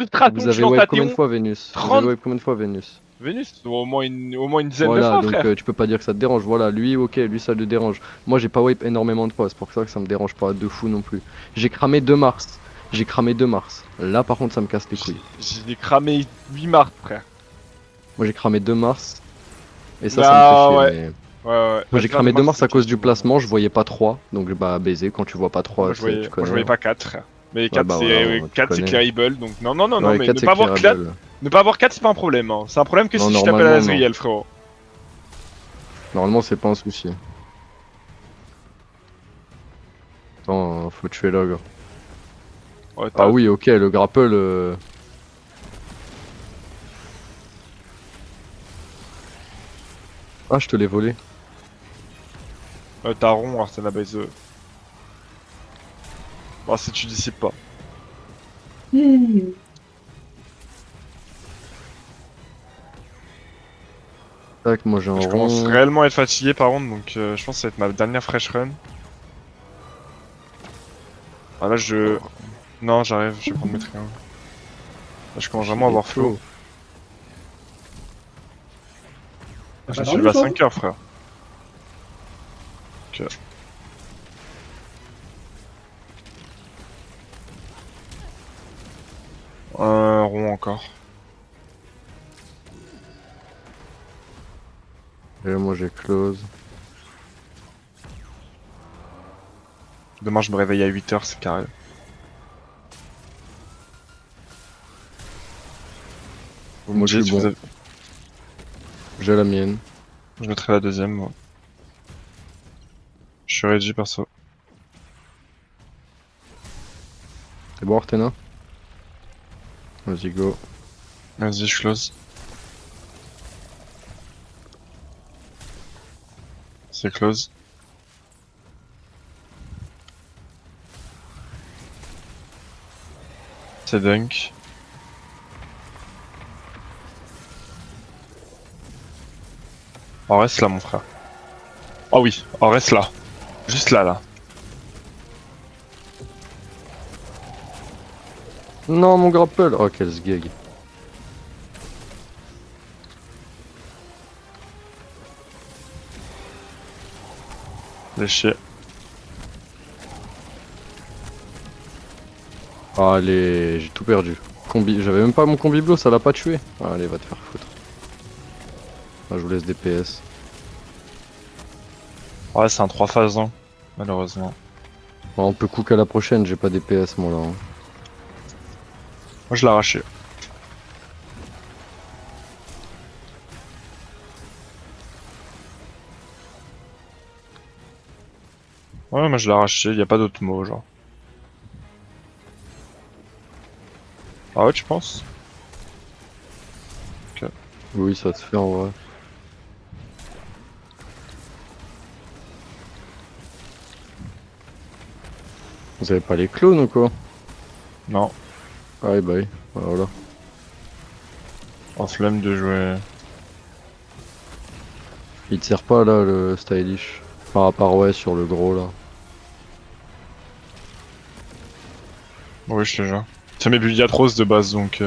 frustration, Vous je suis avez dans wipe ta combien de Théon. fois Vénus? Vous avez 30 wipe combien de fois Vénus? Vénus, au moins une dizaine de Voilà, fois, donc frère. tu peux pas dire que ça te dérange. Voilà, lui, ok, lui ça le dérange. Moi j'ai pas wipe énormément de fois, c'est pour ça que ça me dérange pas de fou non plus. J'ai cramé 2 Mars. J'ai cramé 2 Mars. Là par contre ça me casse les couilles. J'ai cramé 8 Mars, frère. Moi j'ai cramé 2 Mars et ça me fait Ah chier. ouais, Mais ouais, ouais. moi Bah, j'ai 2 cramé 2 Mars, Mars c'est à cause du question de. placement, je voyais pas 3. Donc bah baiser, quand tu vois pas Ah, moi, 3, je tu voyais, moi, je connais, voyais hein. pas 4, frère. Mais Ouais 4, bah voilà, c'est tu 4, c'est connais. clearable. Donc, non, non, non, non, Ouais, mais 4 ne c'est pas avoir 4, clearable. ne pas avoir 4, c'est pas un problème. Hein. C'est un problème que Non, si je t'appelle à normalement non. Lazriel, frérot. Normalement c'est pas un souci. Attends, faut tuer l'ogre. Ouais, Ah oui, ok, le grapple. Ah, je te l'ai volé. t'as rond, Arsena base. Bon, si tu dissipes pas. Tac, moi j'ai un Je commence rond. réellement à être fatigué par contre, donc je pense que ça va être ma dernière fresh run. Ah là, je. Non, j'arrive, je vais prendre mes triangles. Là, je commence vraiment à Il est avoir flow. chaud. Je suis levé à 5 heures, frère. Ok. Un rond encore. Et moi j'ai close. Demain, je me réveille à 8 heures, c'est carré. Vous me Moi je suis dites, bon. J'ai la mienne. je mettrai la deuxième, moi. Je suis ready, perso. T'es bon, Artena? Vas-y, go. Vas-y, je close. C'est close. C'est dunk. Oh, reste là, mon frère. Oh oui, oh, reste là. Juste là, là. Non, mon grapple! Oh, quel sgeg. Léché. Allez, j'ai tout perdu. J'avais même pas mon combi bleu, ça l'a pas tué. Allez, va te faire foutre. Ah, je vous laisse des PS. Ouais, c'est un 3 phases, hein, malheureusement. Bon, on peut cook à la prochaine, j'ai pas des PS moi là, hein. Moi, je l'ai arraché. Ouais, moi, je l'ai arraché, y a pas d'autre mot, genre. Ah ouais, tu penses? Ok. Oui, ça se fait en vrai. Vous avez pas les clones ou quoi? Non, Ah, bye. Voilà. en flemme de jouer. Il te sert pas là le stylish. Par rapport ouais sur le gros là. Oui, je te jure. C'est mes builds atroces de base, donc...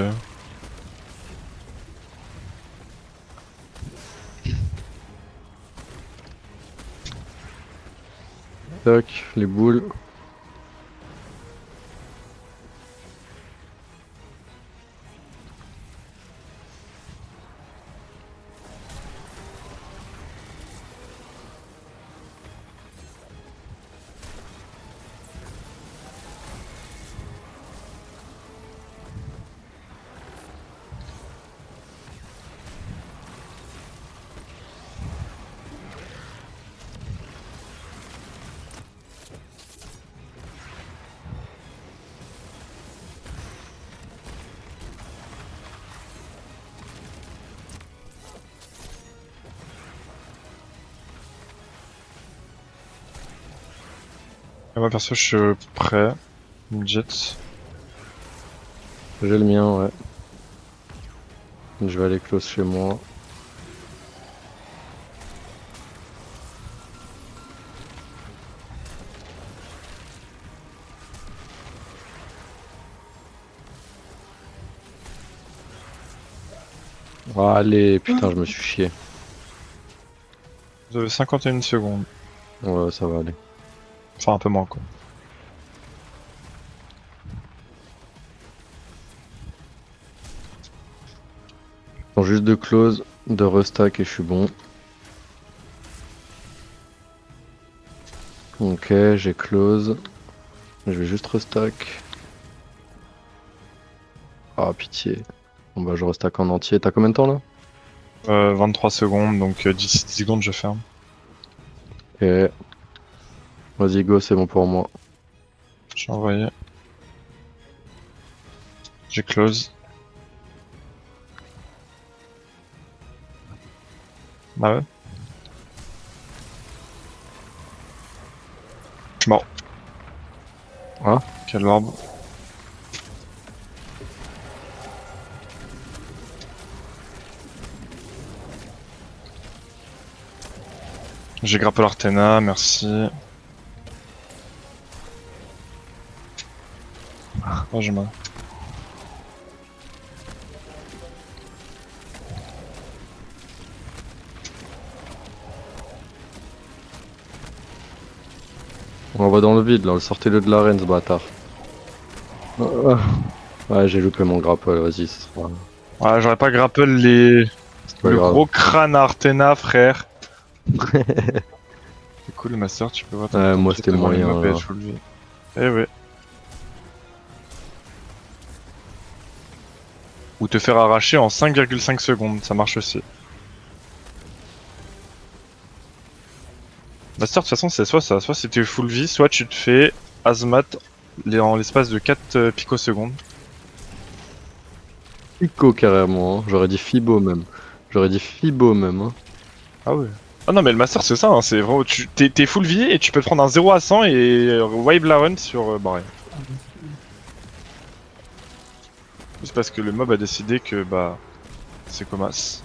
Tac, les boules. Et moi, perso, je suis prêt. Jet. J'ai le mien, ouais. Je vais aller close chez moi. Oh, allez, putain, je me suis chié. Vous avez 51 secondes. Ouais, ça va aller. Enfin, un peu moins, quoi. Attends juste de close, de restack et je suis bon. Ok, j'ai close. Je vais juste restack. Ah, pitié. Bon bah, je restack en entier. T'as combien de temps là? 23 secondes, donc d'ici 10 secondes, je ferme. Ok. Vas-y, go, c'est bon pour moi. J'ai envoyé. J'ai close. Bah ouais. Je suis mort. Ah, Quel orbe. J'ai grappé l'Artena, merci. Oh, j'ai mal. on va dans le vide là, sortez-le de l'arène ce bâtard. Ah. Ouais, j'ai loupé mon grapple, vas-y, Ouais, j'aurais pas grapple les... c'est pas le grave. gros crâne à Artena, frère. C'est cool, Master, tu peux voir ton Ouais, temps de moi vie c'était devant les moyen mobs et être là. full vie. Eh ouais. Ou te faire arracher en 5,5 secondes, ça marche aussi. Master, de toute façon, c'est soit ça, soit si t'es full vie, soit tu te fais Azmat en l'espace de 4 picosecondes. Fico carrément, hein. J'aurais dit Fibo même. J'aurais dit Fibo même. Hein. Ah ouais. Ah non, mais le Master, c'est ça, hein, c'est vraiment. T'es full vie et tu peux te prendre un 0 à 100 et wipe la run sur. Bah rien. Juste parce que le mob a décidé que bah. C'est comme as.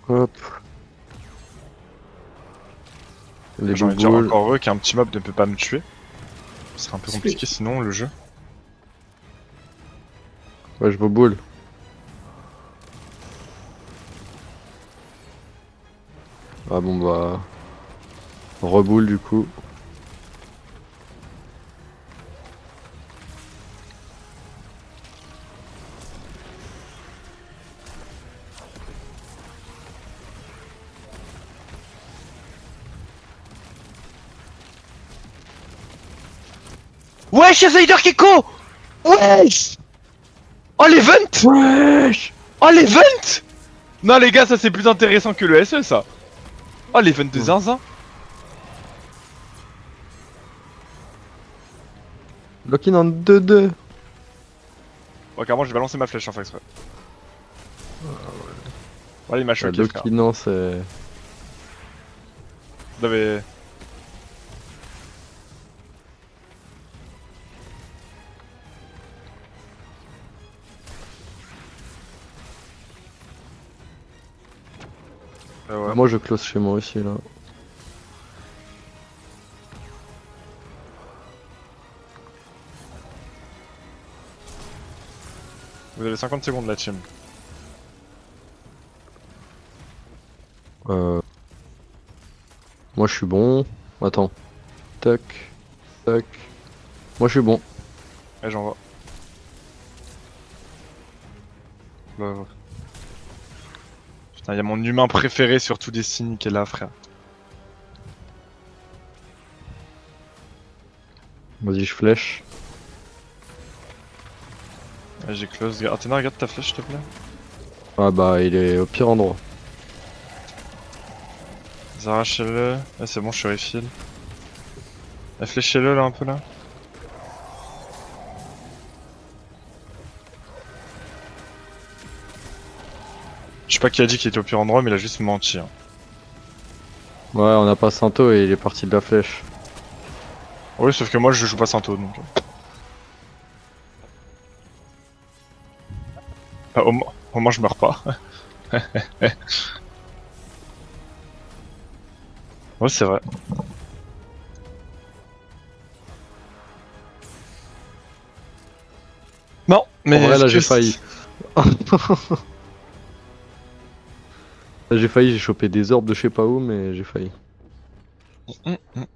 Hop, les J'ai envie de dire bouboules. encore heureux qu'un petit mob ne peut pas me tuer. Ce serait un peu compliqué sinon le jeu. Ouais, je bouboule. Ah bon bah. Reboule du coup. Wesh, y'a Zayder Keko. Wesh. Oh l'event. Wesh! Oh l'event. Non les gars, ça c'est plus intéressant que le SE ça. Oh l'event de Hmm. zinzin. Lock-in en 2-2. Bon carrément je vais balancer ma flèche en fait exprès. Voilà il m'a choqué frère. Lock-in non, c'est. Non mais... ouais. Moi je close chez moi aussi là. Vous avez 50 secondes la team. Euh... Moi je suis bon. Attends. Tac. Tac. Moi je suis bon. Et j'envoie. Bah, ouais. Putain y'a mon humain préféré sur tous Destiny qui est là frère. Vas-y, je flèche. Ouais, j'ai close. Athéna regarde ta flèche s'il te plaît. Ah bah il est au pire endroit. Arrachez-le. Ouais c'est bon je suis refill. Fléchez-le là un peu là. Je sais pas qui a dit qu'il était au pire endroit mais il a juste menti. Hein. Ouais, on n'a pas Santo et il est parti de la flèche. Oui sauf que moi je joue pas Santo donc. Ah, au moins je meurs pas. Ouais c'est vrai. Mais En vrai, là, est-ce j'ai que failli. Là, j'ai failli, j'ai chopé des orbes de je sais pas où, mais j'ai failli.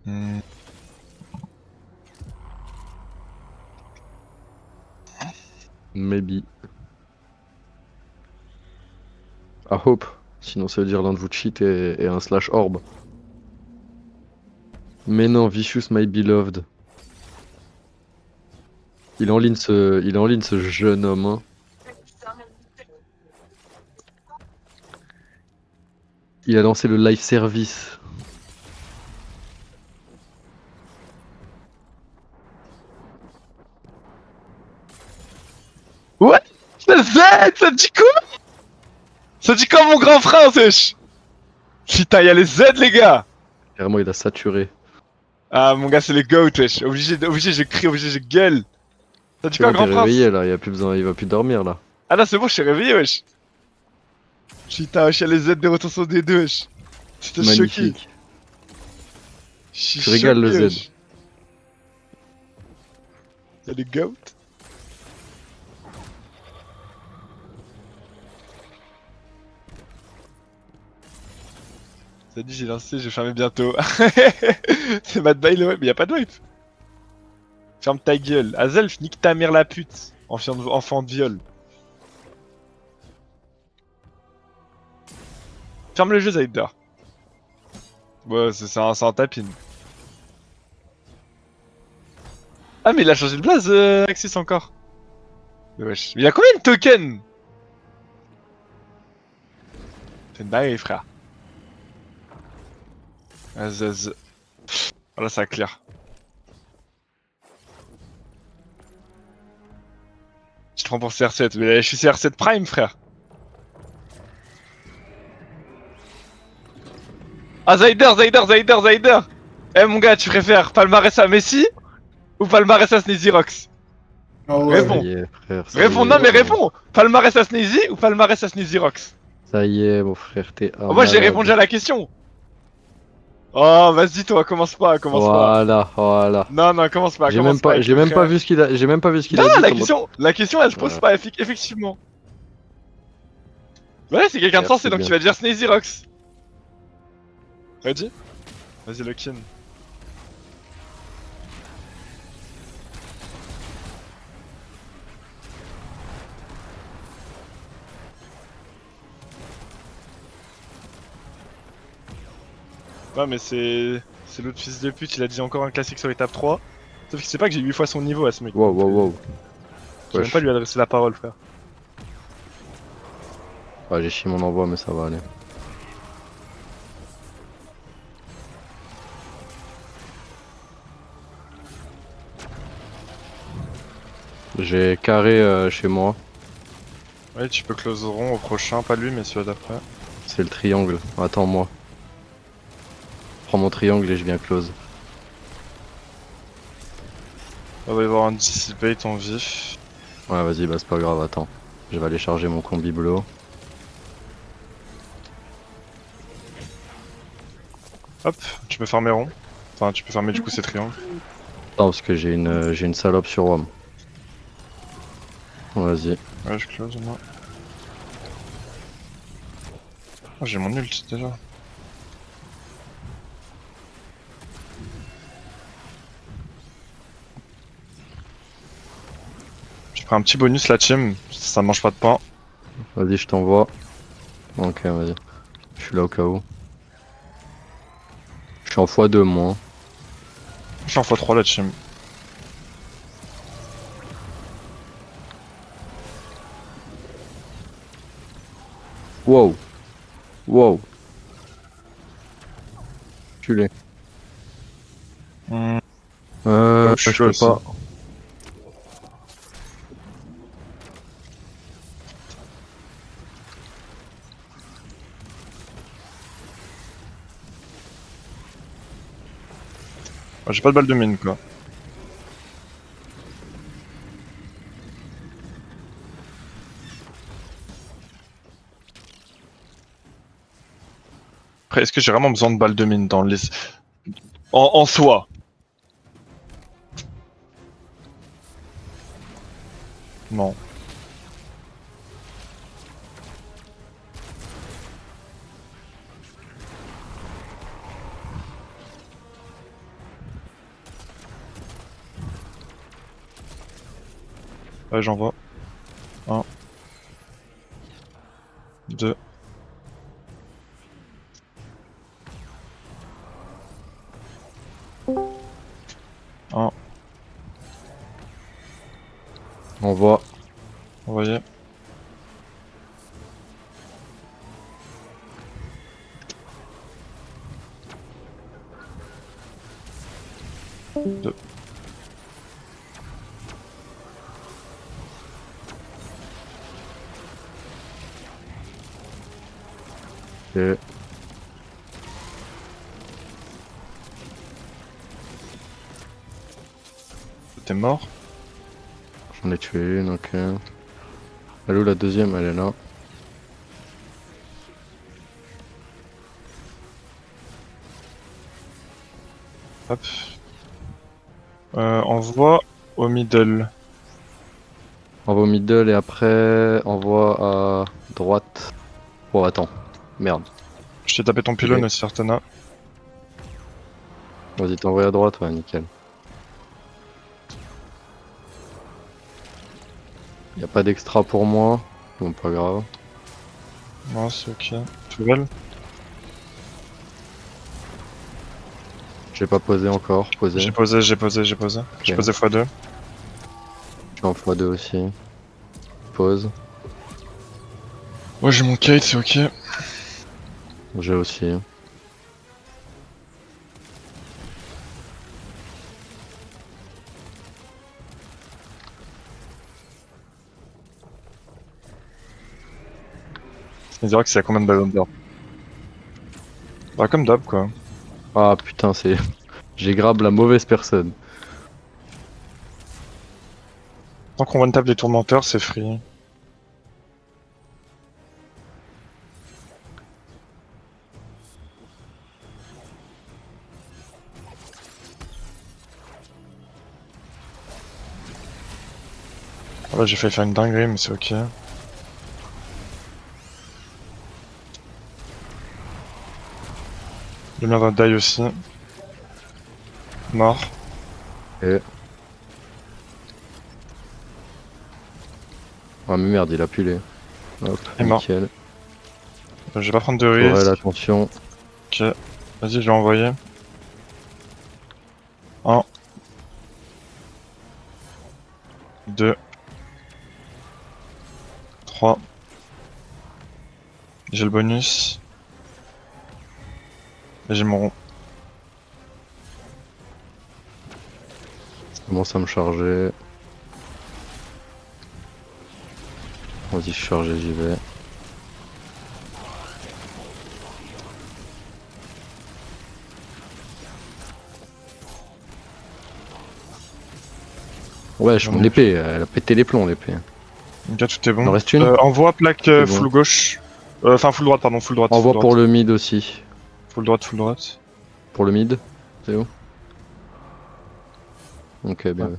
Mm. Maybe. I hope. Sinon, ça veut dire l'un de vous cheat et un slash orb. Mais non, Vicious My Beloved. Il est en ligne ce jeune homme. Hein. Il a lancé le live service. Ouais, c'est Z, ça dit quoi? Ça dit quoi mon grand frère, sèche? Putain, y'a les Z les gars. Carrément, il a saturé. Ah mon gars, c'est les GOAT, wesh. Obligé, je crie, obligé, je gueule. Ça dit C'est quoi, bon, t'es grand réveillé prince? là, il a plus besoin, il va plus dormir là. Ah là, c'est bon, je suis réveillé, wesh. Putain, wesh, y'a les Z de retour sur D2, wesh. J'étais choqué. Magnifique. Je suis Tu régales le choqué, Z. wesh. Y'a les GOAT. Ça dit, j'ai lancé, je vais fermer bientôt. C'est Mad Bile, ouais, mais y'a pas de wipe. Ferme ta gueule. Azelf, nique ta mère la pute. Enfant de viol. Ferme le jeu, Zaider. Ouais, c'est un tapin. Ah, mais il a changé de blaze, Axis encore. Mais wesh. Mais il a combien de tokens? C'est une dinguerie, frère. Azaz. Voilà, ça clair. Je te prends pour CR7, mais je suis CR7 Prime, frère. Ah, Zaider. Eh, mon gars, tu préfères palmarès à Messi ou palmarès à Sneezy-Rox? Ah Ça ouais. Réponds. y est, frère, ça y Réponds, est. non, mais réponds. Palmarès à Sneezy ou palmarès à Sneezy-Rox? Ça y est, mon frère, t'es un Oh, moi, j'ai répondu malade. à la question. Oh, vas-y, toi, commence pas. Voilà, voilà. Non, commence pas avec J'ai le même pas frère. vu ce qu'il a, j'ai même pas vu ce qu'il Non, a dit. la T'es en mode, question, elle se pose pas, effectivement. Ouais, c'est quelqu'un de frère, sensé, c'est donc bien. tu vas dire Sneezy Rocks. Ready? Vas-y, lock-in. Ouais, mais c'est l'autre fils de pute, il a dit encore un classique sur étape 3. Sauf qu'il sait pas que j'ai 8 fois son niveau à ce mec. Wow, donc, wow, wow. Je vais même pas lui adresser la parole, frère. Ah, j'ai chié mon envoi, mais ça va aller. J'ai carré chez moi. Ouais, tu peux close rond au prochain, pas lui, mais celui d'après. C'est le triangle. Attends-moi. Prends mon triangle et je viens close. On va y avoir un dissipate en vif. Ouais, vas-y, bah c'est pas grave, attends. Je vais aller charger mon combi blow. Hop, tu peux farmer rond. Enfin, tu peux farmer du coup ces triangles. Non, parce que j'ai une salope sur WOM. Vas-y. Ouais, je close moi. Oh, j'ai mon ult déjà. J'ai pris un petit bonus la team, ça mange pas de pain. Vas-y, je t'envoie. Ok, vas-y. Je suis là au cas où. Je suis en x2 moi. Je suis en x3 la team. Wow. Wow. Tu l'es. Je suis Je peux aussi. pas. J'ai pas de balle de mine quoi. Après, est-ce que j'ai vraiment besoin de balles de mine dans les... En soi? Non. Ouais, j'envoie. 1. 2. Un. Envoie. Envoyé. Deux. Ok. T'es mort. J'en ai tué une, ok. Elle est où la deuxième? Elle est là. Hop. Envoie au middle. Envoie au middle et après envoie à droite. Oh attends. Merde. Je t'ai tapé ton pylône aussi, Artana. Vas-y, t'envoies à droite, ouais, nickel. Y a pas d'extra pour moi. Bon, pas grave. Non, c'est ok. Tout belle. J'ai pas posé encore. Posé. J'ai posé, j'ai posé, j'ai posé. Ok. J'ai posé x2. Je suis en x2 aussi. Pose. Ouais, j'ai mon kite, c'est ok. J'ai aussi. Il dira que c'est à combien de ballons d'or. Bah, comme d'hab, quoi. Ah putain, c'est. J'ai grab la mauvaise personne. Tant qu'on one-tap les tourmenteurs, c'est free. Ah bah, j'ai failli faire une dinguerie, mais c'est ok. Le mien va die aussi. Mort. Et. Ah mais merde, il a pu les. Hop, Il est mort. nickel. Je vais pas prendre de Tourelle, risque. attention. Ok. Vas-y, je l'ai envoyé. 1. 2. 3. J'ai le bonus. Et j'ai mon rond. Ça commence à me charger. Vas-y, je suis chargé, j'y vais. Wesh, mon épée, elle a pété les plombs, l'épée. Ok, tout est Il en bon. reste une? Envoie plaque C'est bon. full gauche. Enfin, full droite, pardon, full droite, full Envoie droite. pour le mid aussi. Full droite, full droite. Pour le mid. C'est où? Ok, bien. Ouais. Ouais.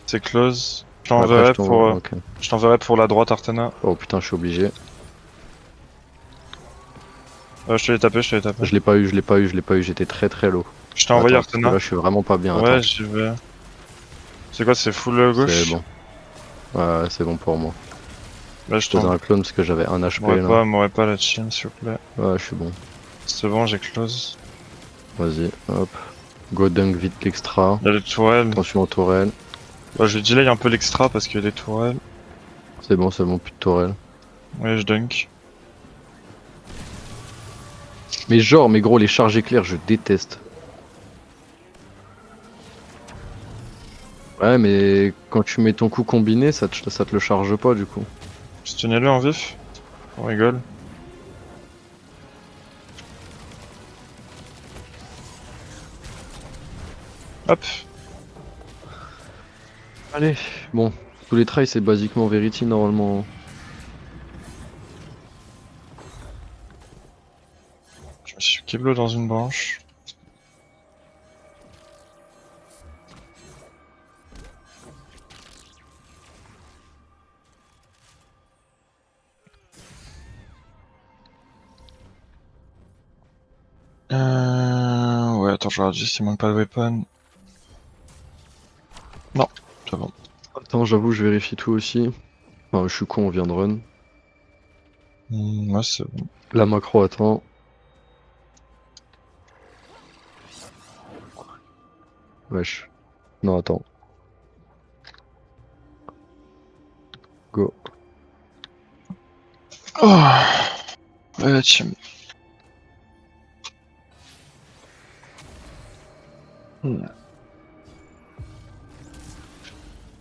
C'est close. Après, je t'envoie. Ok. Je t'enverrai pour la droite, Artana. Oh putain, je suis obligé. Je te l'ai tapé, je te l'ai tapé. Je l'ai pas eu, je l'ai pas eu, je l'ai pas eu. J'étais très très low. Je t'ai envoyé Attends, parce que Artana. là, je suis vraiment pas bien. Ouais, Attends. j'y vais. C'est quoi, c'est full C'est gauche? bon. Ouais, c'est bon pour moi. Là, Je faisais un clone parce que j'avais un HP là. m'aurais pas la team, s'il vous plaît. Ouais, je suis bon. C'est bon, j'ai close. Vas-y, hop. Go dunk vite l'extra. Il y a les tourelles. Attention aux tourelles. Bah, je vais delay un peu l'extra parce qu'il y a des tourelles. C'est bon, plus de tourelles. Ouais, je dunk. Mais genre, mais gros, les charges éclairs, je déteste. Ouais, mais quand tu mets ton coup combiné, ça te le charge pas du coup. Je tenais-le en vif. On rigole. Hop. Allez, bon. Tous les trails, c'est basiquement Verity normalement. Je me suis keblo dans une branche. Ouais, attends, je regarde juste s'il manque pas de weapon. Non, c'est bon. Attends, j'avoue, je vérifie tout aussi. Enfin, je suis con, on vient de run. Ouais, c'est bon. La macro attend. Wesh. Non, attends. Go. Oh, ouais, la team.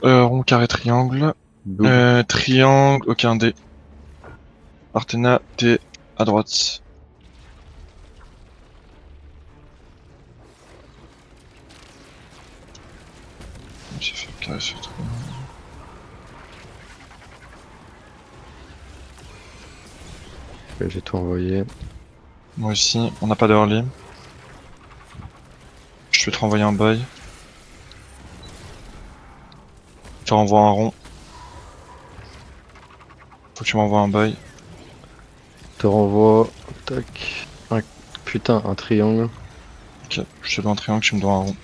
Rond, carré, triangle. Double. Triangle, aucun dé. Artena, T à droite. J'ai fait carré sur triangle. Ok, j'ai tout envoyé. Moi aussi, on n'a pas de early. Je vais te renvoyer un bail. Tu renvoies un rond. Faut que tu m'envoies un bail. Te renvoie. Tac. Putain, un triangle. Ok, je te dois un triangle, tu me dois un rond.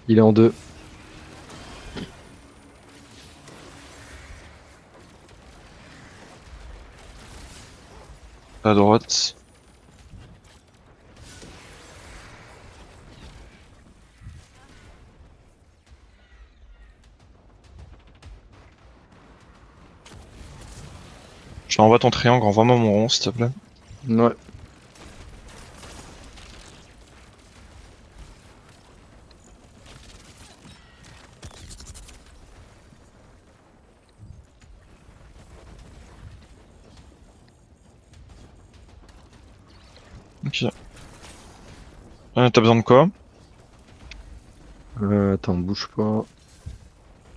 Il est en deux. À droite. Je t'envoie ton triangle, envoie-moi mon rond, s'il te plaît. Ouais. Ok. T'as besoin de quoi? Attends, bouge pas.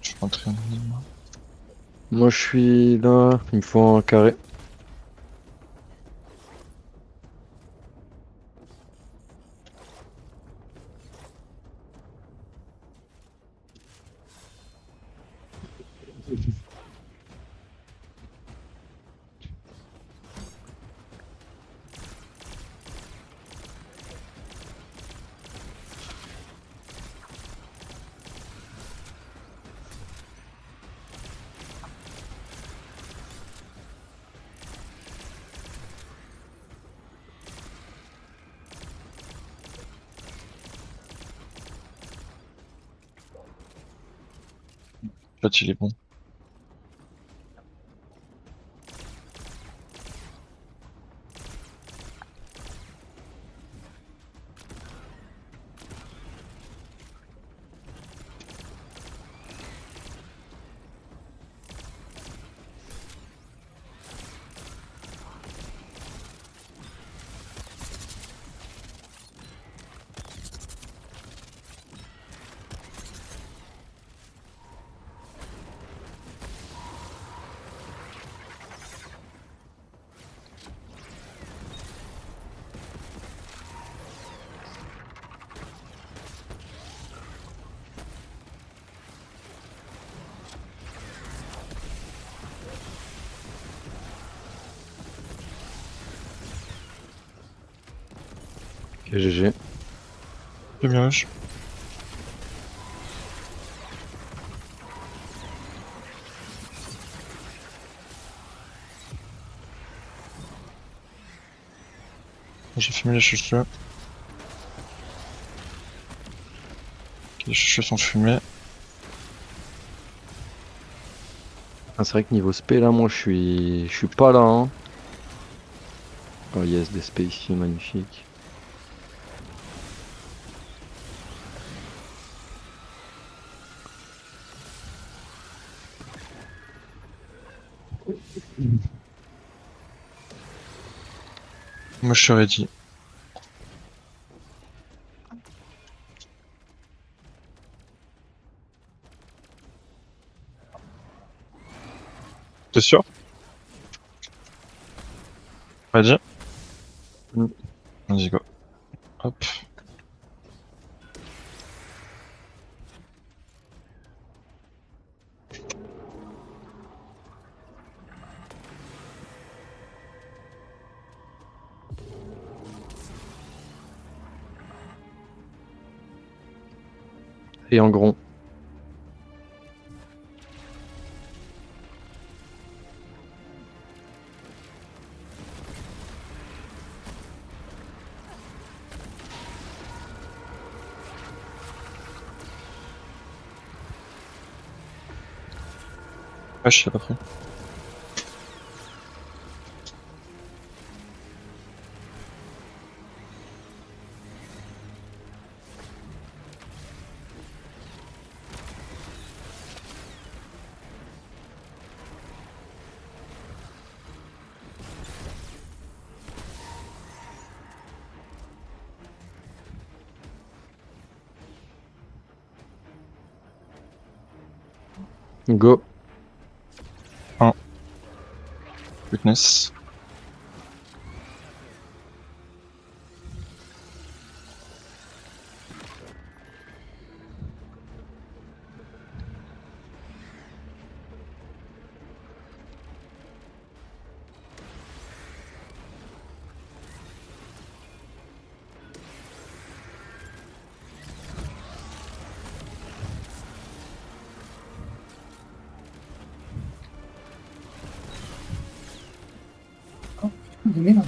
Je fais un triangle. Moi, je suis là. Il me faut un carré. Là, il est bon. Ok, GG. C'est bien, wesh. J'ai fumé les cheveux. Ok, les cheveux sont fumés. Ah, c'est vrai que niveau spé là, moi je suis pas là. Hein. Oh yes, des spé ici, magnifique. Moi, je suis ready. T'es sûr? Ready? Mm. Vas-y, go. Hop. Triangle rond. Ah, je sais pas pris. Go. Witness. De merde.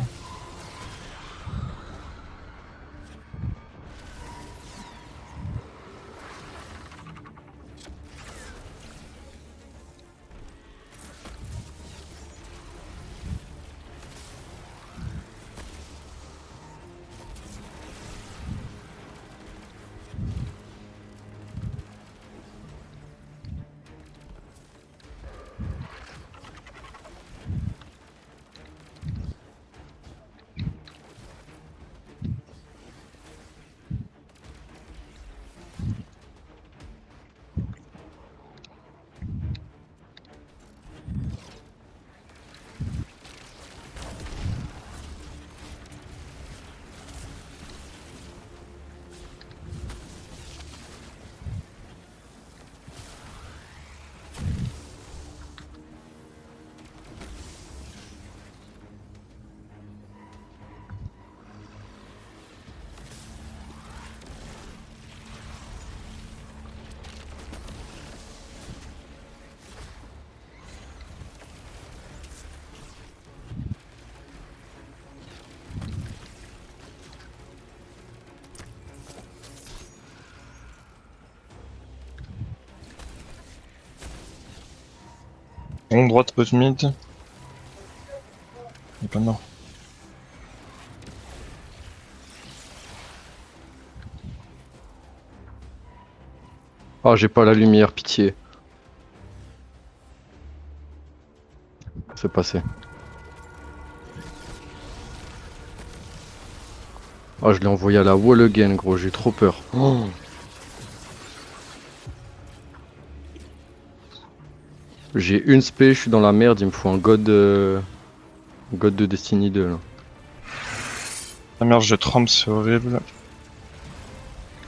On droite, pause mid. Il est pas mort. Ah, j'ai pas la lumière, pitié. C'est passé. Ah, je l'ai envoyé à la wall again, gros, j'ai trop peur. Oh. J'ai une spé, je suis dans la merde, il me faut un god, god de Destiny 2 là. La merde, je tremble, c'est horrible.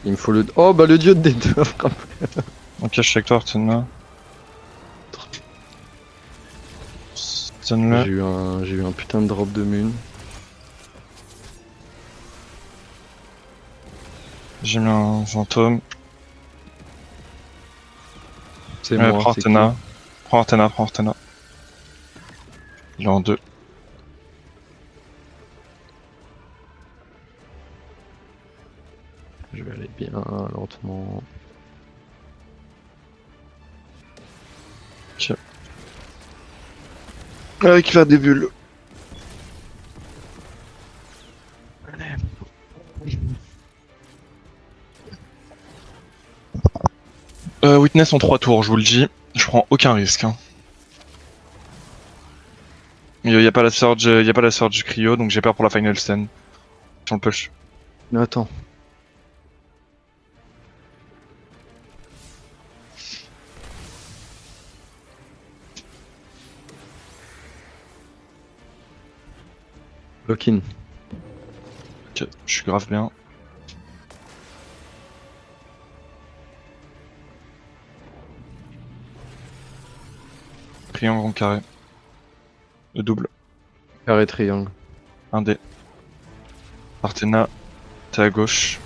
Il me faut le... Oh bah le dieu des deux a frappé. Ok, je suis avec toi, Artena. Stun-le. J'ai eu un putain de drop de moon. J'ai mis un fantôme. C'est Ouais, moi, prends c'est Artena. Prends Artena, prends Artena. Il est en 2. qui? Je vais aller bien lentement. Ok. Avec la débule. Witness en 3 tours, je vous le dis. Je prends aucun risque. Hein. Il y a pas la surge, y a pas la surge du cryo, donc j'ai peur pour la final stand. Si on le push. Mais attends. Lock-in. Ok, je suis grave bien. Triangle en carré. Le double. Carré triangle. Un dé. Artena, t'es à gauche.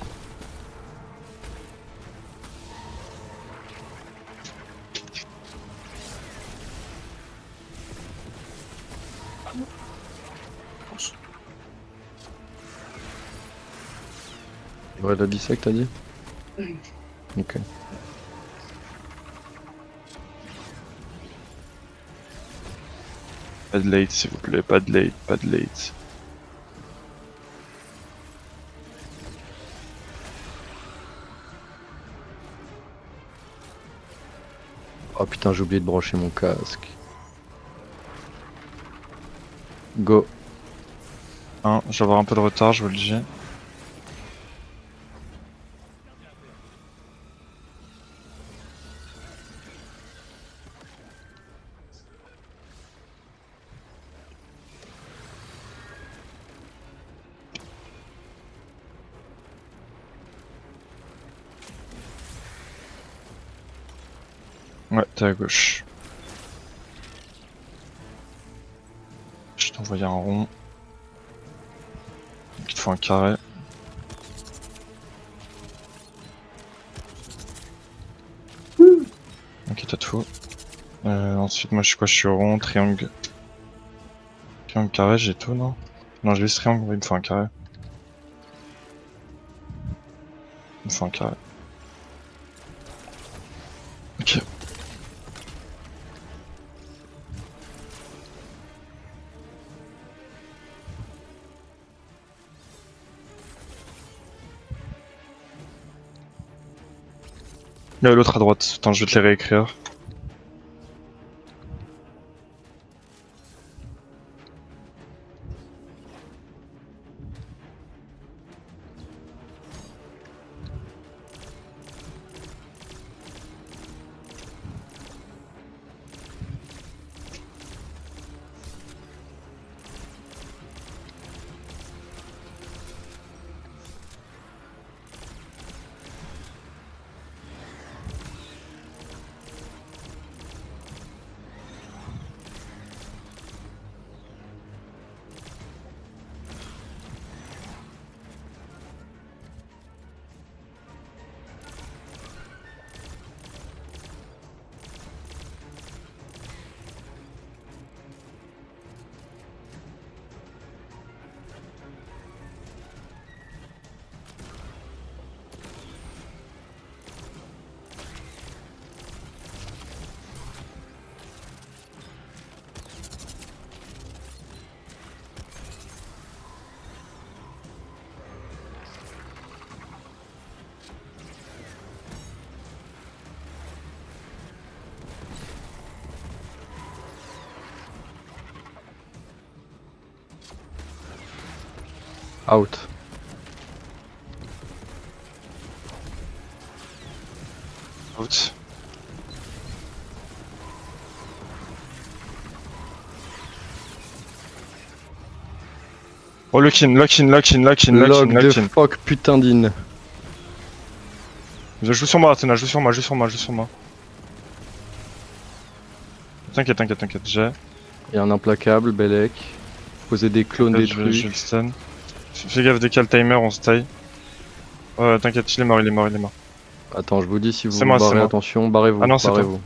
Ouais, la dissect, t'as dit? Ok. Pas de late, s'il vous plaît, pas de late, pas de late. Oh putain, j'ai oublié de brancher mon casque. Go. Hein, je vais avoir un peu de retard, je vous le dis. Ouais, t'es à gauche. Je t'ai envoyé un rond. Donc il te faut un carré. Ok, t'as tout. Ensuite, moi je suis quoi? Je suis rond, triangle. Triangle carré, j'ai tout, non? Non, j'ai juste triangle, il me faut un carré. Il me faut un carré. Ok. Il y a l'autre à droite. Attends, je vais te les réécrire. Out. Out. Oh, lock in, lock in, lock in, lock in, lock in, Lock the lock in. fuck putain d'in. Joue sur moi, Athena, joue sur moi, joue sur moi, joue sur moi. T'inquiète, t'inquiète, t'inquiète, j'ai. Et un implacable, Belek. Poser des clones, des Je trucs. le stun. Fais gaffe, dès qu'il y a le timer, on se taille. Ouais, t'inquiète, il est mort, il est mort, il est mort. Attends, je vous dis si vous C'est vous moi, c'est barrez, moi. attention, barrez-vous, Ah non, c'est toi. barrez-vous.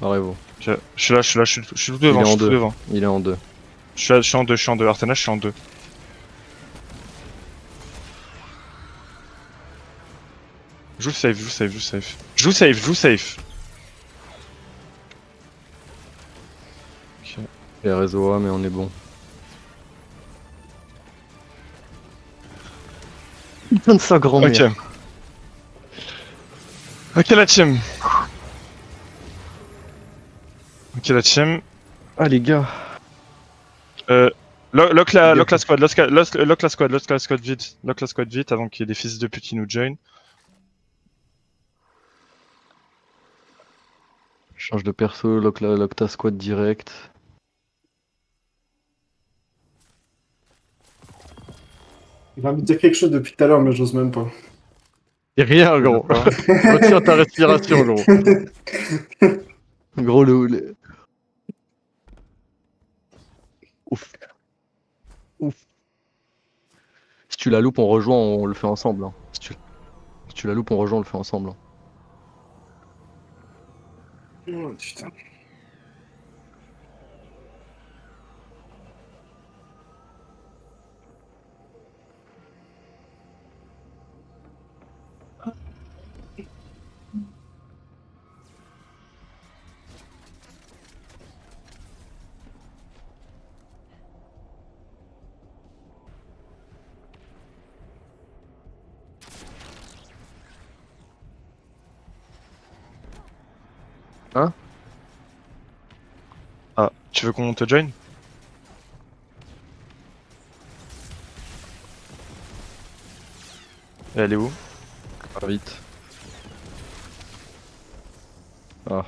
Barrez-vous. Ok, je suis là, je suis là, je suis tout Il devant, est je en suis tout deux. devant. Il est en deux. Je suis en deux, je suis en deux. Artana, je suis en deux. Joue safe, joue safe, joue safe. Joue safe, joue safe. Ok. Il y a réseau A, mais on est bon. Putain de sa grand-mère. Ok. Ok, la team. Ok, la team. Ah les gars. Lock la squad, lock la squad vite. Lock la squad vite avant qu'il y ait des fils de pute qui nous join. Change de perso, lock ta squad direct. Il va me dire quelque chose depuis tout à l'heure, mais j'ose même pas. Et rien gros. Retiens ta respiration gros. Gros le... Ouf. Ouf. Si tu la loupes, on rejoint, on le fait ensemble. Hein. Si tu la loupes, on rejoint, on le fait ensemble. Hein. Oh, putain. Tu veux qu'on te join? Et elle est où? Pas vite. Ah.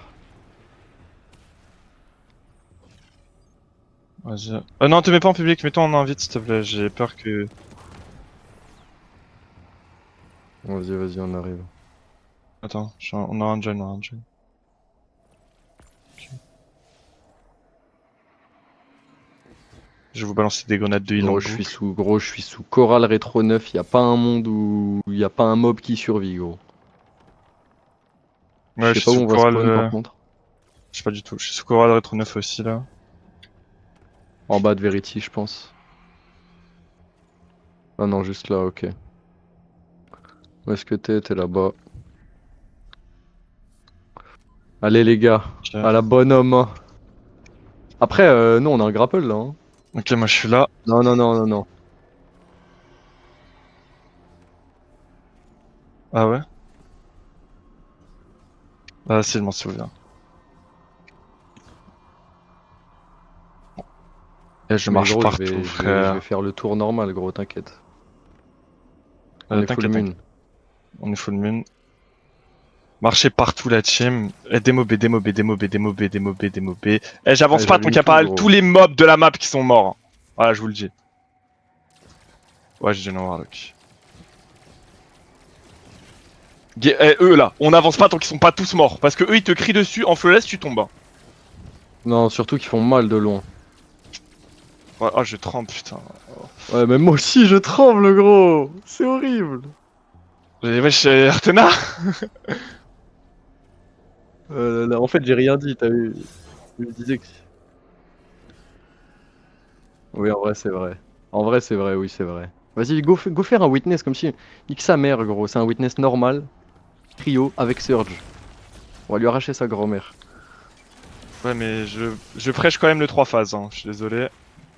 Vas-y. Non, te mets pas en public, mets-toi en invite s'il te plaît, j'ai peur que... Vas-y, vas-y, on arrive. Attends, on a un join, on a un join. Ok. Je vais vous balancer des grenades de heal en boucle. Gros, je suis sous Coral Rétro 9, y a pas un monde où y a pas un mob qui survit, gros. Ouais, Je je sais suis pas où sous on va Coral, spawn par contre. je sais pas du tout, je suis sous Coral Retro 9 aussi là. En bas de Verity, je pense. Ah non, juste là, ok. Où est-ce que t'es? T'es là-bas. Allez les gars, Ok, à la bonne homme, hein. Après, nous on a un grapple là, hein. ok, moi je suis là. Non, non, non, non, non. Ah ouais? Ah si, je m'en souviens. Et je Mais marche gros, partout, je vais frère. faire le tour normal, gros, t'inquiète. On est full T'inquiète, moon. on est full moon. Marchez partout la team. Et démobé, démobé, démobé, démobé, démobé, démobé. Eh, j'avance Allez, pas tant qu'il j'allume y a tout, pas gros. tous les mobs de la map qui sont morts. Voilà, je vous le dis. Ouais, j'ai no Warlock. Eux là, on avance pas tant qu'ils sont pas tous morts. Parce que eux ils te crient dessus, en flawless tu tombes. Hein. Non, surtout qu'ils font mal de loin. Ouais, oh, je tremble, putain. Ouais, mais moi aussi je tremble, gros. C'est horrible. Wesh, Artena. Là, en fait, j'ai rien dit, t'as vu. Je me disais que. Oui, en vrai, c'est vrai. En vrai, c'est vrai, oui, c'est vrai. Vas-y, go faire un witness comme si. Nique sa mère, gros. C'est un witness normal. Trio avec Surge. On va lui arracher sa grand-mère. Ouais, mais je prêche quand même le 3 phases, hein. Je suis désolé.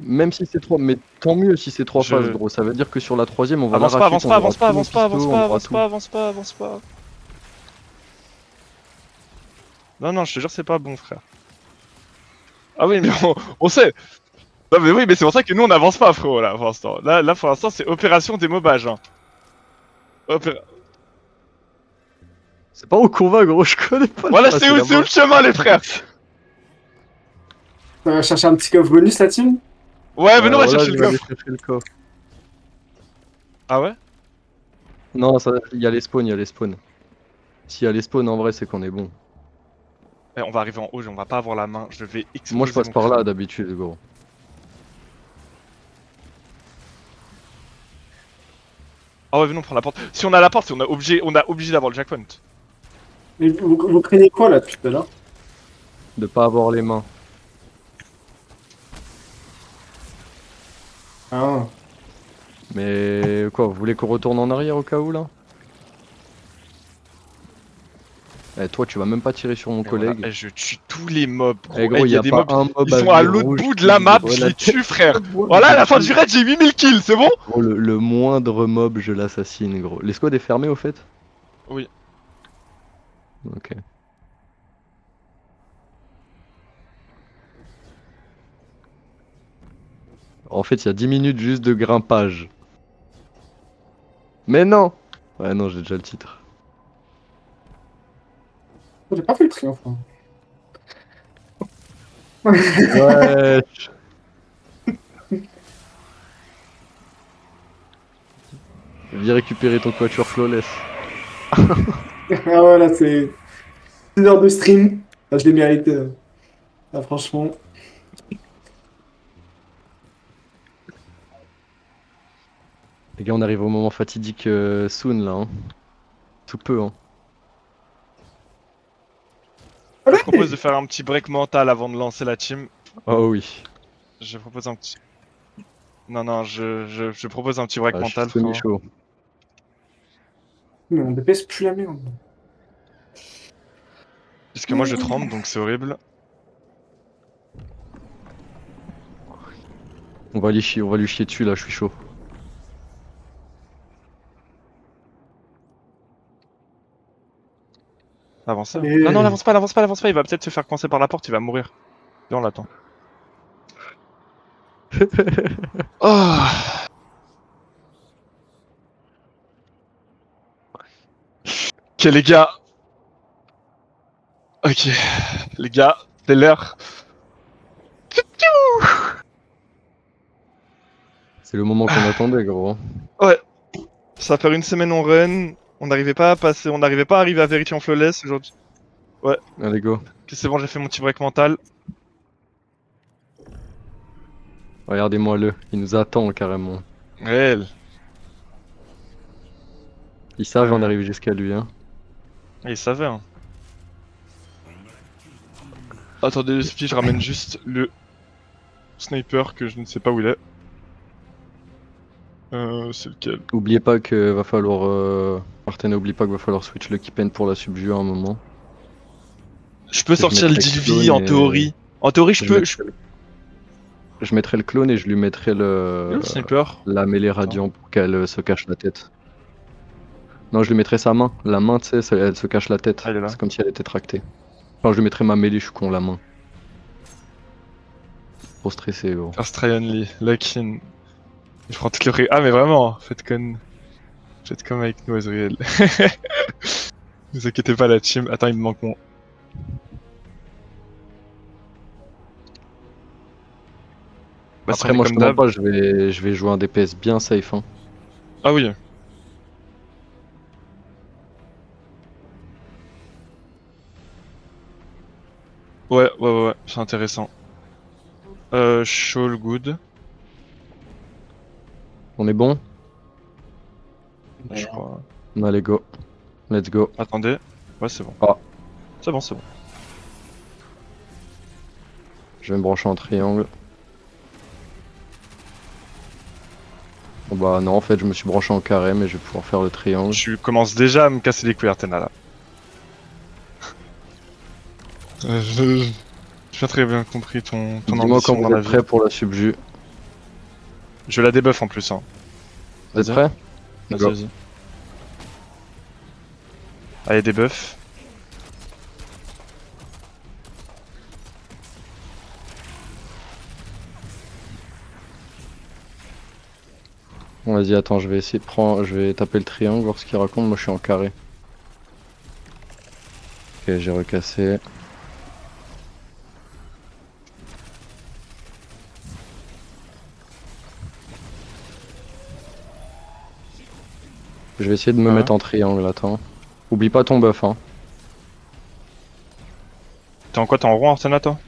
Même si c'est 3, mais tant mieux si c'est 3 phases, Je... gros. Ça veut dire que sur la troisième, on va Avance pas, l'arracher, avance qu'on pas, aura avance pas, tous nos avance pas, avance pistos, pas, on aura avance tout. pas, avance pas, avance pas. Non, non, je te jure, c'est pas bon, frère. Ah oui, mais on sait. Non, mais oui, mais c'est pour ça que nous on avance pas, frérot, là, pour l'instant. Là, pour l'instant, c'est opération démobage, hein. C'est pas où qu'on va, gros. Je connais pas le. Voilà, Ah, c'est c'est où, là-bas. le chemin, les frères? On va chercher un petit coffre bonus, la team? Ouais, mais nous on va Voilà, chercher je le vais aller coffre. chercher le coffre. Ah ouais? Non, il y a les spawns, il y a les spawns. S'il y a les spawns, en vrai, c'est qu'on est bon. Eh, on va arriver en haut, on va pas avoir la main. Je vais Moi, je exploser passe mon par là crâne. d'habitude, gros. Ah ouais, venons prendre la porte. Si on a la porte, on a obligé d'avoir le jackpot. Et vous craignez quoi, là, depuis tout à l'heure? De pas avoir les mains. Ah. Mais quoi, vous voulez qu'on retourne en arrière au cas où là? Eh, toi, tu vas même pas tirer sur mon Et voilà. collègue. Eh, je tue tous les mobs, gros. Eh Eh, gros, il y y a a des pas mobs, un mob ils à sont à vie l'autre rouge bout de qui la me map, livre je la les tête. tue, frère. Voilà, à la fin du raid, j'ai 8000 kills, c'est bon? Gros, le moindre mob, je l'assassine, gros. Les squads est fermé au fait? Oui. Ok. En fait, il y a 10 minutes juste de grimpage. Mais non! Ouais, non, j'ai déjà le titre. J'ai pas fait le triomphe, hein. Ouais. Viens récupérer ton quatuor flawless. Ah ouais, là, c'est 1 heure de stream. Ah, je l'ai mérité. Ah, franchement. Les gars, on arrive au moment fatidique soon là. Hein. Tout peu, hein. Ah Je ouais. propose de faire un petit break mental avant de lancer la team. Oh oui. Je propose un petit... Non, non, je propose un petit break Ah, je suis mental, frérot. semi-chaud. Mais on dépêche plus la merde. Parce que moi je tremble, donc c'est horrible. On va lui chier dessus là, je suis chaud. Avancez. Allez. Non, non, l'avance pas, il va peut-être se faire coincer par la porte, il va mourir. Et on l'attend. Oh. Ok les gars. Ok. Les gars, c'est l'heure. C'est le moment qu'on attendait, gros. Ouais. Ça va faire une semaine on run. On n'arrivait pas à passer, on n'arrivait pas à arriver à Verity en flawless aujourd'hui. Allez, go. Ok, c'est bon, j'ai fait mon petit break mental. Regardez-moi-le. Il nous attend carrément. Réel. Ils savent en arriver jusqu'à lui, hein. Il savait, hein. Attendez, les filles, je ramène juste le sniper que je ne sais pas où il est. C'est lequel? Oubliez pas que va falloir. Martin, n'oublie pas qu'il va falloir switch le Kippen pour la subju à un moment. Je peux Je sortir le mettrais Dilvi clone en et- théorie. En théorie, je peux. Je mettrai le clone et je lui mettrai Le sniper. la mêlée radiant pour qu'elle se cache la tête. Non, je lui mettrai sa main. La main, tu sais, elle se cache la tête. Ah, il est là. C'est comme si elle était tractée. Enfin, je lui mettrai ma mêlée, je suis con, la main. Trop stressé, gros. First try only. Lock-in. Je prends toutes les Ah, mais vraiment, faites comme avec nous, Azriel. Ne vous inquiétez pas, la team. Attends, il me manque mon. Bah, Après, moi, je comme te mens d'hab. pas, je vais jouer un DPS bien safe, hein. Ah oui. Ouais, c'est intéressant. Shawl good. On est bon? Je crois. Allez, go. Let's go. Attendez. Ouais, c'est bon. Ah. C'est bon, c'est bon. Je vais me brancher en triangle. Bon, bah non, en fait, je me suis branché en carré, mais je vais pouvoir faire le triangle. Je commence déjà à me casser les couilles, Artena, là. J'ai pas très bien compris ton Dis-moi ambition quand dans vous la êtes vie. prêts pour la subju. Je la débuff en plus, hein. Vous êtes Vas-y. prêts? Vas-y, Go. vas-y. Allez, débuff. Bon, vas-y, attends, je vais essayer de prendre. Je vais taper le triangle, voir ce qu'il raconte. Moi, je suis en carré. Ok, j'ai recassé. Je vais essayer de me Ah ouais. mettre en triangle, attends. Oublie pas ton buff, hein. T'es en quoi? T'es en rond, Artena, toi?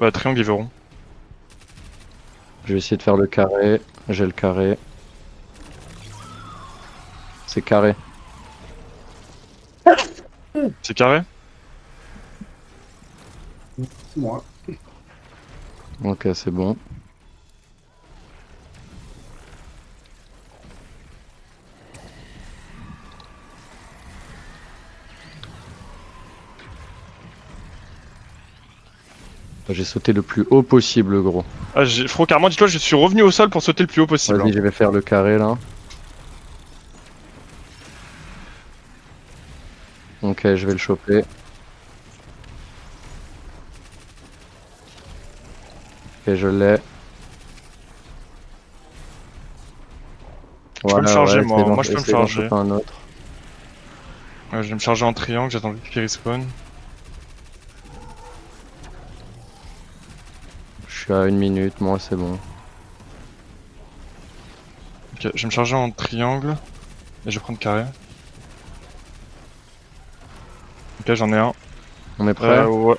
Ouais, triangle, il veut rond. Je vais essayer de faire le carré. J'ai le carré. C'est carré. C'est carré? C'est moi. Ok, c'est bon. J'ai sauté le plus haut possible, gros. Ah, Fro, carrément, dis-toi, je suis revenu au sol pour sauter le plus haut possible. Vas-y, hein. je vais faire le carré là. Ok, je vais le choper. Ok, je l'ai. peux me charger, moi. essaye Moi, je peux me essaye d'en charger. choper un autre. Ouais, je vais me charger en triangle, j'attends vite qu'il respawn. Je suis à 1 minute, moi c'est bon. Ok, je vais me charger en triangle. Et je vais prendre carré. Ok, j'en ai un. On est prêt? Ouais.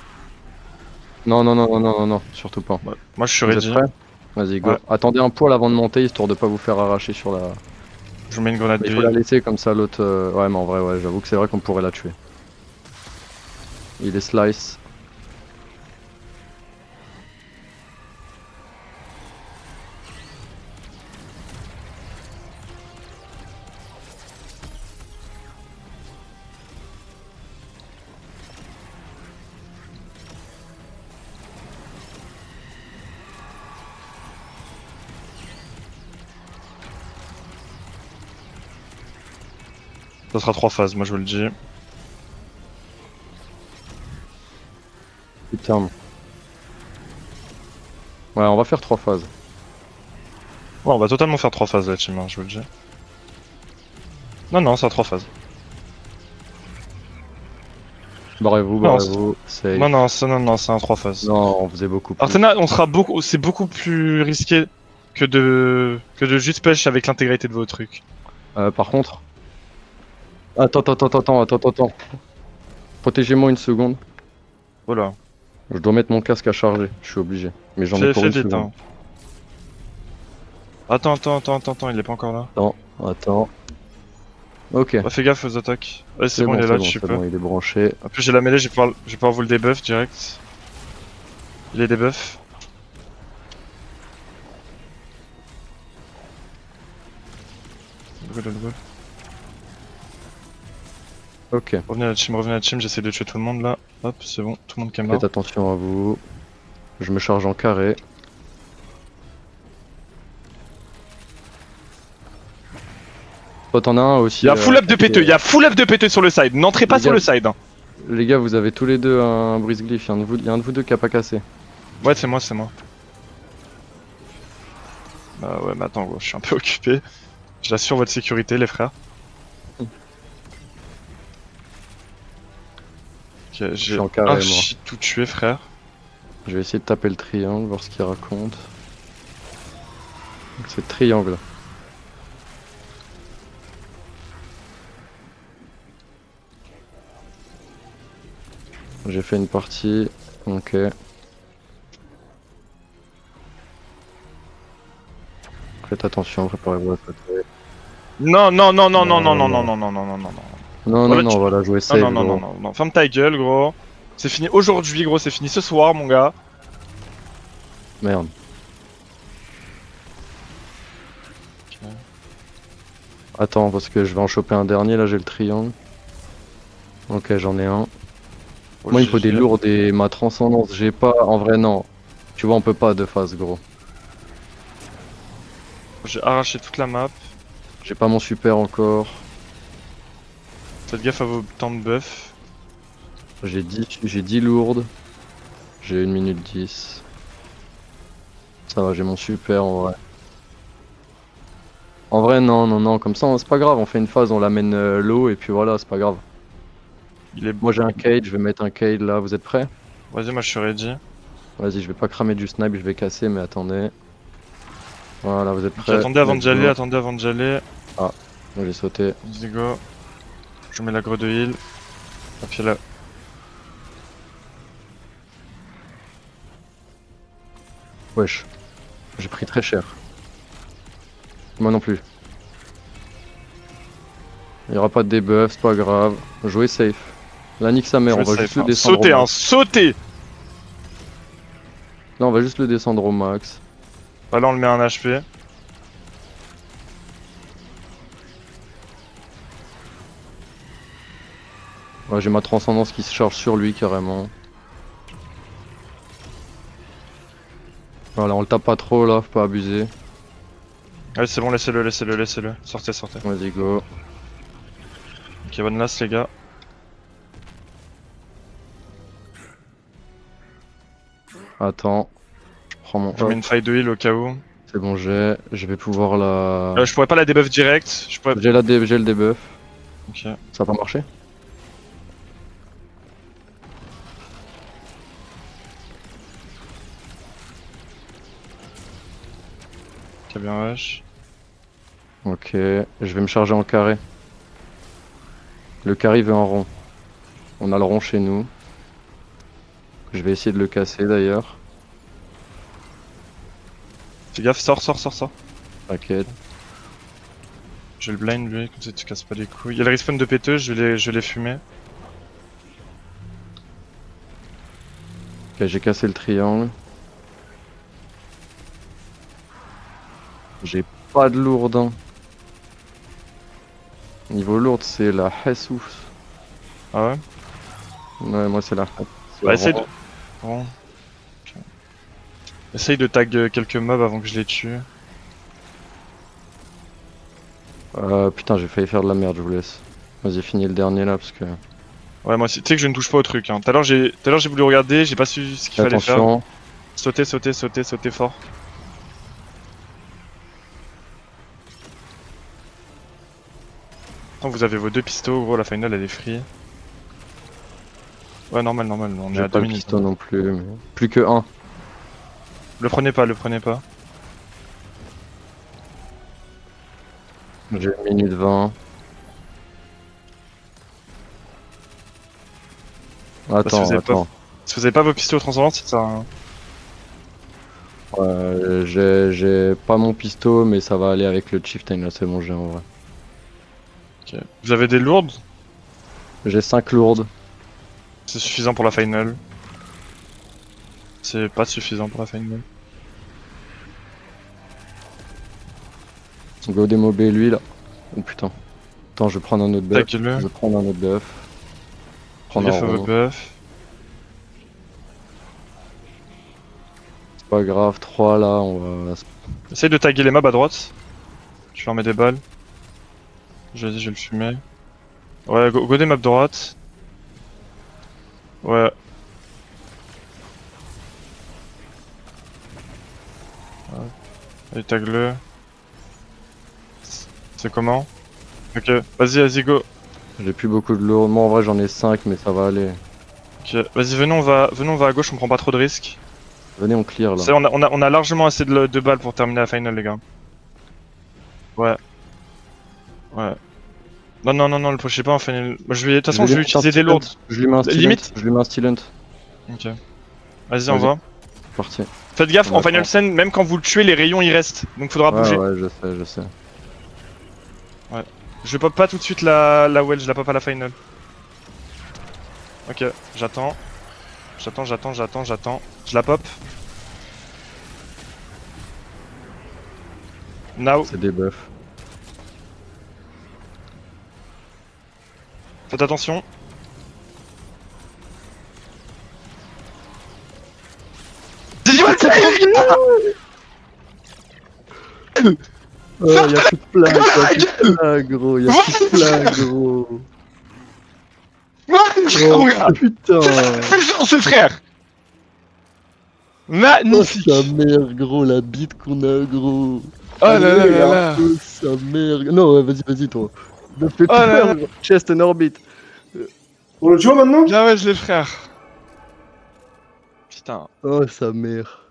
Non, non, non, non, non, non, non, surtout pas. Ouais. Moi, je suis Vous êtes ready. prêts? Vas-y, go. Ouais. Attendez un poil avant de monter, histoire de pas vous faire arracher sur la... Je vous mets une grenade Mais il faut la vide. laisser comme ça, l'autre... Ouais, mais en vrai, ouais, j'avoue que c'est vrai qu'on pourrait la tuer. Il est slice. Ça sera 3 phases, moi je vous le dis. Putain. Ouais, on va faire 3 phases. Ouais, on va totalement faire 3 phases là, team, hein, je vous le dis. Non, c'est à 3 phases. Barrez-vous, Non, barrez-vous. Safe. Non, c'est un 3 phases. Non, on faisait beaucoup plus. Artena, c'est beaucoup plus risqué que de juste push avec l'intégralité de vos trucs. Par contre... Attends. Protégez-moi une seconde. Voilà. Je dois mettre mon casque à charger, je suis obligé. Mais j'en ai pour Fais une vite, seconde. hein. Attends, il est pas encore là. Attends. Ok. Bah, fais gaffe aux attaques. Ouais, c'est bon, il est là, tu c'est peux. bon, il est branché. En plus, j'ai la mêlée, je vais pouvoir vous le debuff direct. Il est debuff. Good. Ok. Revenez à la team, j'essaie de tuer tout le monde là. Hop, c'est bon, tout le monde qui est mort. Faites attention à vous. Je me charge en carré. Toi t'en as un aussi. Il y a full up de péteux, sur le side. N'entrez pas Les sur gars- le side. Hein. Les gars, vous avez tous les deux un brise-glyph. Il y a un de vous deux qui a pas cassé. Ouais, c'est moi. Bah ouais, mais attends, gros, je suis un peu occupé. J'assure votre sécurité, les frères. Ok, j'ai en carré, un moi. shit tout tué, frère. Je vais essayer de taper le triangle, voir ce qu'il raconte. C'est le triangle. J'ai fait une partie. Ok. Faites attention, préparez-vous à sauter. Non. Non, Voilà, on va la jouer safe. gros. Non. Ferme ta gueule, gros. C'est fini aujourd'hui, gros, c'est fini ce soir, mon gars. Merde. Attends, parce que je vais en choper un dernier, là j'ai le triangle. Ok, j'en ai un. Moi il me faut des lourds et ma transcendance, j'ai pas... En vrai non. Tu vois, on peut pas de face, gros. J'ai arraché toute la map. J'ai pas mon super encore. Faites gaffe à vos temps de buff. J'ai 10 lourdes. J'ai 1 minute 10. Ça va, j'ai mon super en vrai. En vrai, non, comme ça, c'est pas grave, on fait une phase, on l'amène low et puis voilà, c'est pas grave. Il est... Moi j'ai un cage, je vais mettre un cage là, vous êtes prêts? Vas-y, moi je suis ready. Vas-y, je vais pas cramer du snipe, je vais casser, mais attendez. Voilà, vous êtes Ok, prêts? attendez avant de Let's go. j'allais. J'ai sauté. Let's go. Je mets la grue de heal. Et puis là. Wesh. J'ai pris très cher. Moi non plus. Il y aura pas de debuff, c'est pas grave. Jouez safe. Là, nique sa mère, on va juste le descendre. Sauter, au hein, max. sauter. Là, on va juste le descendre au max. Bah là on le met un HP. Ouais, j'ai ma transcendance qui se charge sur lui carrément. Voilà, on le tape pas trop là, faut pas abuser. Allez, c'est bon, laissez-le. Sortez. Vas-y, go. Ok, bonne last, les gars. Attends. Je prends mon. Je mets une faille de heal au cas où. C'est bon, je vais pouvoir la. Je pourrais pas la debuff direct. J'ai le debuff. Ok. Ça va pas marcher? Ok, bien wesh. Ok, je vais me charger en carré. Le carré veut en rond. On a le rond chez nous. Je vais essayer de le casser d'ailleurs. Fais gaffe, sors. T'inquiète. J'ai le blind lui, comme ça tu casses pas les couilles. Il y a le respawn de péteux, je vais les fumer. Ok, j'ai cassé le triangle. J'ai pas de lourde. Hein. Niveau lourde, c'est la Jesus. Ah ouais? Ouais, moi c'est la Bah essaye de... Bon. Ok. Essaye de tag quelques mobs avant que je les tue. Putain, j'ai failli faire de la merde, je vous laisse. Vas-y, finis le dernier là parce que. Ouais, moi aussi. Tu sais que je ne touche pas au truc. Hein. Tout à l'heure j'ai voulu regarder, j'ai pas su ce qu'il fallait faire. Attention. Sautez, sautez, sautez, sautez fort. Attends, vous avez vos 2 pistos, gros, la final elle est free. Ouais, normal, normal, on est J'ai à pas 2 le minutes. piston non plus, mais... Plus que 1. Le prenez pas, le prenez pas. J'ai 1 minute 20. Attends, vous avez pas- attends. Si vous avez pas vos pistos transcendants, c'est ça. Hein. J'ai pas mon pisto, mais ça va aller avec le chieftain, là, c'est bon, j'ai en vrai. Ok. Vous avez des lourdes, J'ai 5 lourdes. c'est suffisant pour la final. C'est pas suffisant pour la final. Go démober lui, là. Oh putain. Attends, je vais prendre un autre buff. Tac-le. Je vais prendre un autre buff. Prendre Gaffe un à vos rond. buffs. C'est pas grave, 3 là, on va... Essaye de taguer les mobs à droite. Je leur mets des balles. Je vais le fumer. Ouais, go des mobs droite. Ouais. Allez, tag-le. C'est comment? Ok, vas-y, vas-y, go. J'ai plus beaucoup de lourdes. Moi en vrai j'en ai 5 mais ça va aller. Ok, vas-y, venons, on va à gauche, on prend pas trop de risques. Venez on clear là. C'est, on a largement assez de balles pour terminer la final, les gars. Ouais. Ouais. Non, non, non, non, le pushez pas en final. Moi, de toute façon, je vais utiliser des lourdes. Je lui mets un stilent. Limite. Je lui mets un stilent. Ok. Vas-y, on va. Parti. Faites gaffe, On en final attend. scène, même quand vous le tuez, les rayons ils restent. Donc faudra Ouais, bouger. ouais, je sais, je sais. Je pop pas tout de suite la well, je la pop à la final. Ok, j'attends. J'attends. Je la pop. Now, C'est des buffs. faites attention. Oh, y'a plus de plaques, y'a plus de plaques, gros, y'a plus de plaques, gros. Oh putain. C'est frère. Oh Magnifique. sa mère, gros, la bite qu'on a, gros. Oh là là là là. Oh sa mère. Non, ouais, vas-y, toi. Ne fais Oh là peur, là. gros. Chest en orbite. On le joue maintenant? Bien ouais, je les frères. Putain. Oh sa mère.